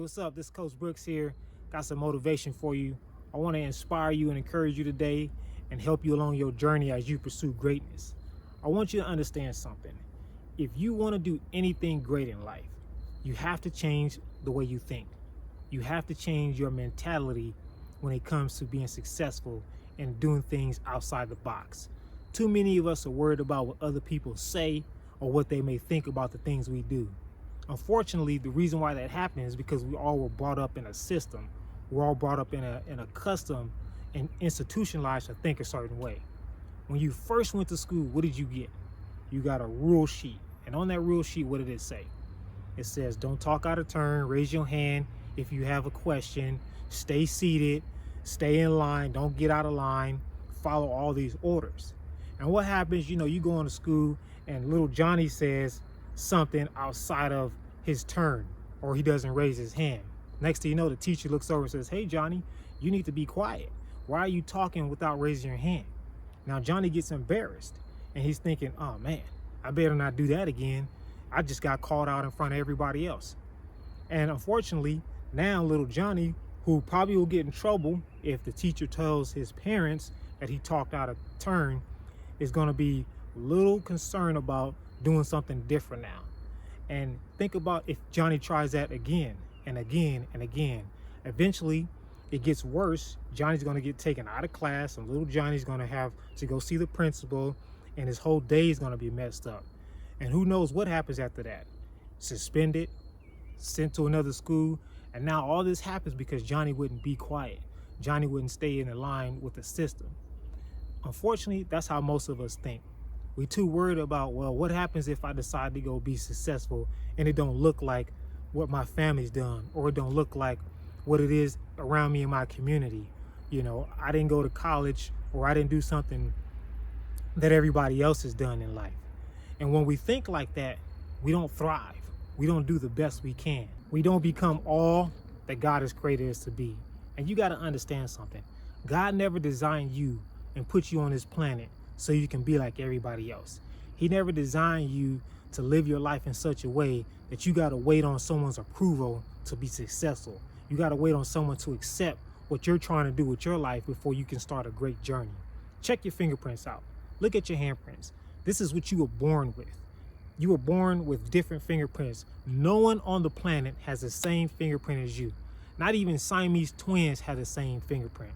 what's up? This is Coach Brooks here. Got some motivation for you. I want to inspire you and encourage you today and help you along your journey as you pursue greatness. I want you to understand something. If you want to do anything great in life, you have to change the way you think. You have to change your mentality when it comes to being successful and doing things outside the box. Too many of us are worried about what other people say or what they may think about the things we do. Unfortunately, the reason why that happens is because we all were brought up in a system. We're all brought up in a custom and institutionalized to think a certain way. When you first went to school, what did you get? You got a rule sheet. And on that rule sheet, what did it say? It says, don't talk out of turn, raise your hand if you have a question, stay seated, stay in line, don't get out of line, follow all these orders. And what happens, you go into school and little Johnny says something outside of his turn, or he doesn't raise his hand. Next thing you know, the teacher looks over and says, hey, Johnny, you need to be quiet. Why are you talking without raising your hand? Now, Johnny gets embarrassed and he's thinking, oh man, I better not do that again. I just got called out in front of everybody else. And unfortunately, now little Johnny, who probably will get in trouble if the teacher tells his parents that he talked out of turn, is going to be a little concerned about doing something different now. And think about if Johnny tries that again and again and again. Eventually, it gets worse. Johnny's going to get taken out of class, and little Johnny's going to have to go see the principal, and his whole day is going to be messed up. And who knows what happens after that? Suspended, sent to another school, and now all this happens because Johnny wouldn't be quiet. Johnny wouldn't stay in line with the system. Unfortunately, that's how most of us think. We too worried about, well, what happens if I decide to go be successful and it don't look like what my family's done, or it don't look like what it is around me in my community. I didn't go to college, or I didn't do something that everybody else has done in life. And when we think like that, we don't thrive. We don't do the best we can. We don't become all that God has created us to be. And you got to understand something. God never designed you and put you on this planet so you can be like everybody else. He never designed you to live your life in such a way that you got to wait on someone's approval to be successful. You got to wait on someone to accept what you're trying to do with your life before you can start a great journey. Check your fingerprints out. Look at your handprints. This is what you were born with. You were born with different fingerprints. No one on the planet has the same fingerprint as you. Not even Siamese twins have the same fingerprint.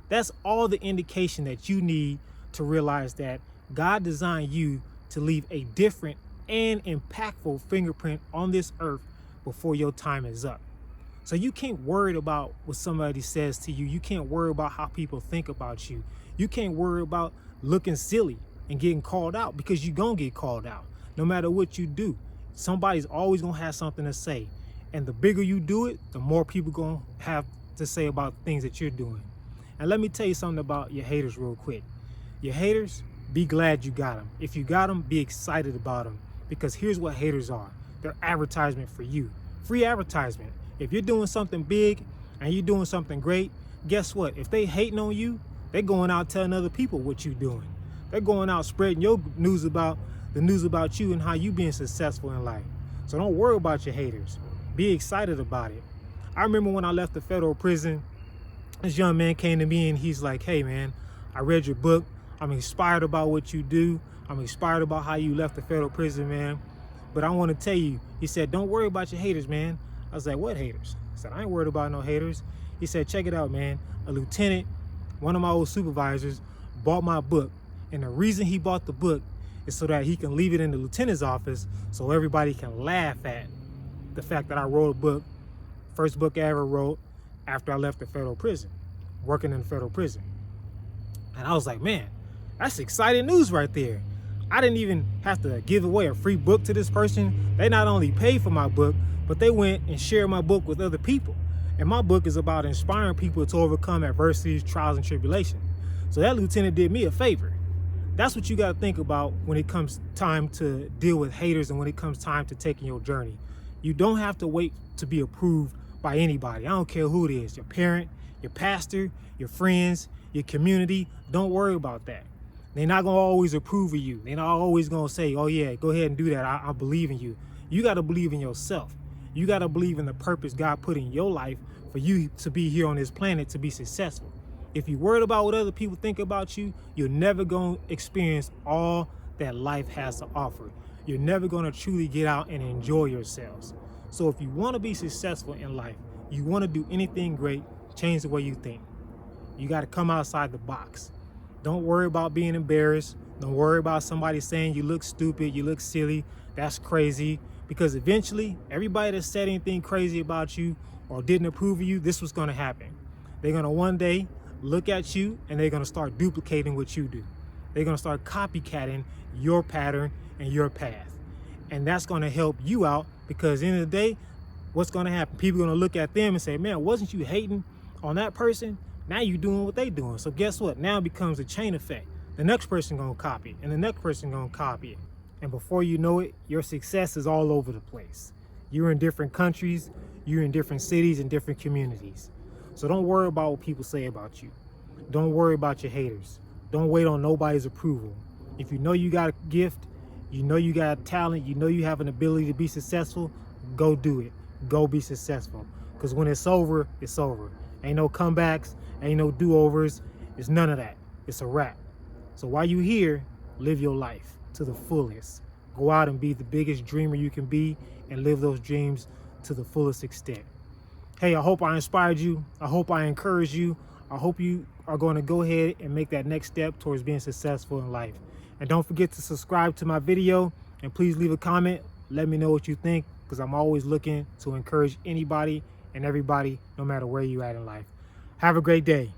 That's all the indication that you need to realize that God designed you to leave a different and impactful fingerprint on this earth before your time is up. So you can't worry about what somebody says to you. You can't worry about how people think about you. You can't worry about looking silly and getting called out, because you're going to get called out. No matter what you do, somebody's always going to have something to say. And the bigger you do it, the more people going to have to say about things that you're doing. And let me tell you something about your haters real quick. Your haters, be glad you got them. If you got them, be excited about them, because here's what haters are. They're advertisement for you. Free advertisement. If you're doing something big and you're doing something great, guess what? If they hating on you, they're going out telling other people what you're doing. They're going out spreading your news about you and how you being successful in life. So don't worry about your haters. Be excited about it. I remember when I left the federal prison, this young man came to me and he's like, hey man, I read your book. I'm inspired about what you do. I'm inspired about how you left the federal prison, man. But I want to tell you, he said, don't worry about your haters, man. I was like, what haters? I said, I ain't worried about no haters. He said, check it out, man. A lieutenant, one of my old supervisors, bought my book. And the reason he bought the book is so that he can leave it in the lieutenant's office so everybody can laugh at the fact that I wrote a book, first book I ever wrote after I left the federal prison, working in the federal prison. And I was like, man, that's exciting news right there. I didn't even have to give away a free book to this person. They not only paid for my book, but they went and shared my book with other people. And my book is about inspiring people to overcome adversities, trials, and tribulations. So that lieutenant did me a favor. That's what you got to think about when it comes time to deal with haters and when it comes time to taking your journey. You don't have to wait to be approved by anybody. I don't care who it is, your parent, your pastor, your friends, your community. Don't worry about that. They're not going to always approve of you. They're not always going to say, oh yeah, go ahead and do that. I believe in you. You got to believe in yourself. You got to believe in the purpose God put in your life for you to be here on this planet to be successful. If you're worried about what other people think about you, you're never going to experience all that life has to offer. You're never going to truly get out and enjoy yourselves. So if you want to be successful in life, you want to do anything great, change the way you think. You got to come outside the box. Don't worry about being embarrassed. Don't worry about somebody saying you look stupid, you look silly, that's crazy. Because eventually, everybody that said anything crazy about you or didn't approve of you, this was going to happen. They're going to one day look at you and they're going to start duplicating what you do. They're going to start copycatting your pattern and your path. And that's going to help you out, because at the end of the day, what's going to happen? People are going to look at them and say, man, wasn't you hating on that person? Now you're doing what they're doing. So guess what? Now it becomes a chain effect. The next person going to copy it, and the next person going to copy it. And before you know it, your success is all over the place. You're in different countries, you're in different cities and different communities. So don't worry about what people say about you. Don't worry about your haters. Don't wait on nobody's approval. If you know you got a gift, you know you got a talent, you know you have an ability to be successful, go do it. Go be successful. Because when it's over, it's over. Ain't no comebacks, ain't no do-overs. It's none of that. It's a wrap. So while you're here, live your life to the fullest. Go out and be the biggest dreamer you can be and live those dreams to the fullest extent. Hey, I hope I inspired you. I hope I encouraged you. I hope you are going to go ahead and make that next step towards being successful in life. And don't forget to subscribe to my video, and please leave a comment. Let me know what you think, because I'm always looking to encourage anybody and everybody, no matter where you're at in life. Have a great day.